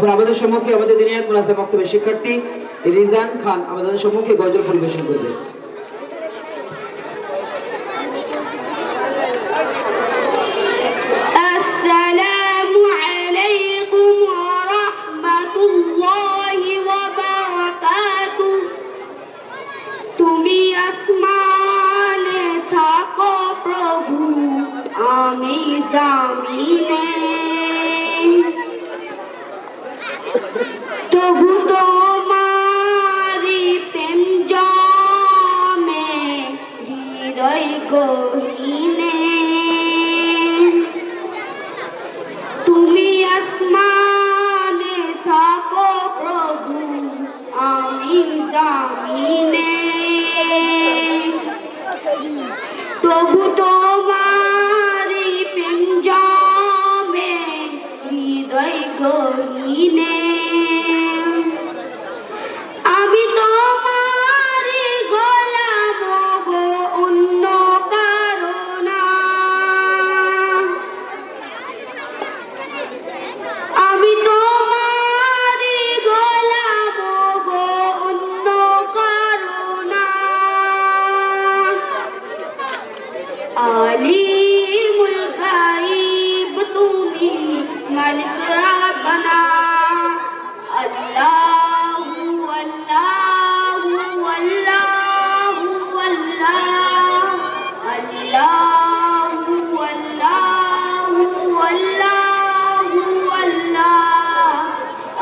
এখন আমাদের সম্মুখে আমাদের দিনিয়াত মুনাজাত বক্তব্যের শিক্ষার্থী রিজান খান আমাদের সম্মুখে গজল পরিবেশন করবে। আসসালামু আলাইকুম ওয়া রাহমাতুল্লাহি ওয়া বারাকাতুহু। তুমি আসমানে থাকো প্রভু, আমি জামিনে, তবু তোমারি প্রেম জমে হৃদয় গহীনে। তুমি আসমানে থাকো প্রভু, আমি জামিনে, তবু তোমারি প্রেম জমে হৃদয় গহীনে। আমি তোমারি গোলাম গো, অন্য কারো না। আমি তোমারি গোলাম গো, অন্য কারো না। আলিমুল গায়ব তুমি, মালিক রাব্বানা। আল্লাহু আল্লাহু আল্লাহু আল্লাহ, আল্লাহু আল্লাহু আল্লাহু আল্লাহ,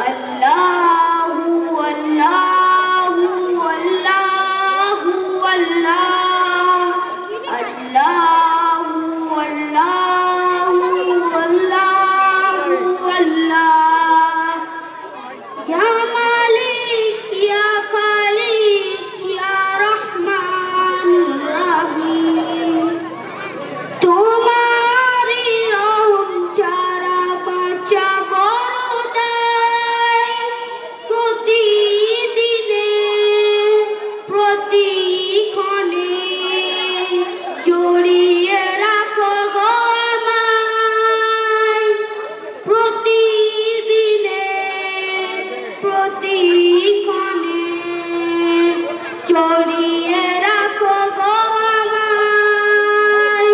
আল্লাহু আল্লাহু আল্লাহু আল্লাহ, আল্লাহু আল্লাহু আল্লাহু আল্লাহ। ইয়া মালিক ইয়া খালিক ইয়া রহমানুর রহিম, তোমারি রহম ছাড়া বাঁচা বড় দায়। প্রতিদিনে প্রতিক্ষণে জড়িয়ে রাখো গো আমায়। প্রতিদিনে প্রতিক্ষণে জড়িয়ে রাখো গো আমায়।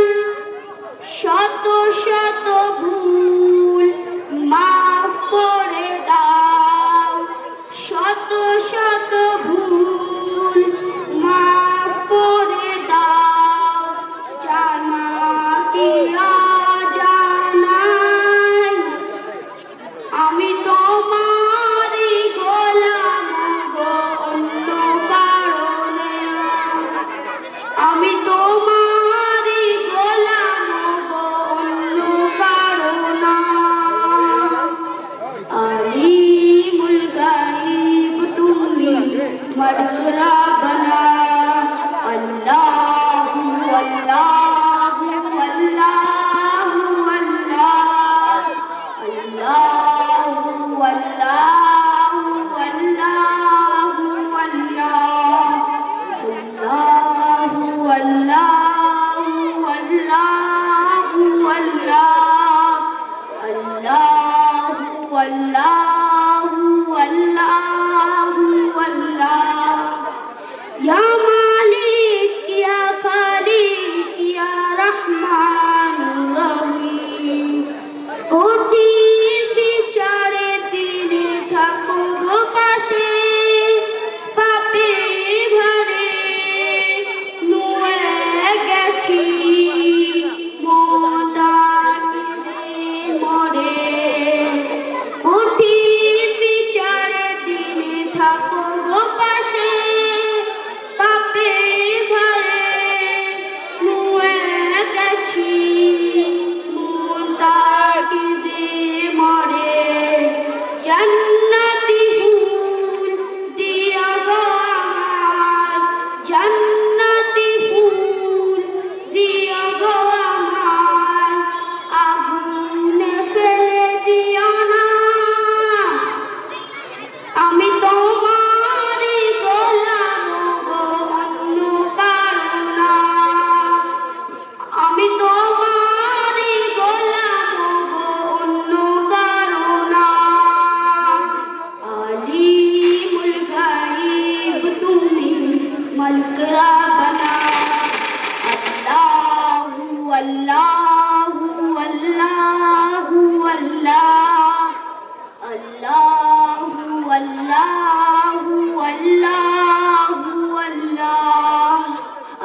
শত শত ভুল মাফ করে দাও, শত শত ভুল মাফ করে দাও। জানা কি অজানাই আমি তোমারি গোলাম গো, অন্য কারণে। আমি তোমারি গোলাম গো, অন্য কারণে। আলিমুল গায়ব তুমি, মালিক রাব্বানা। আল্লাহু আল্লাহু আল্লাহু আল্লাহ, আল্লাহু আল্লাহু আল্লাহু আল্লাহ, আল্লাহু আল্লাহু আল্লাহু আল্লাহ, আল্লাহু আল্লাহু আল্লাহু আল্লাহ।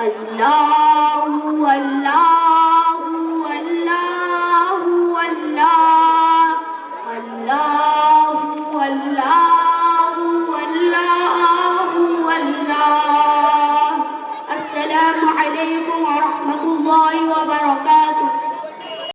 Allah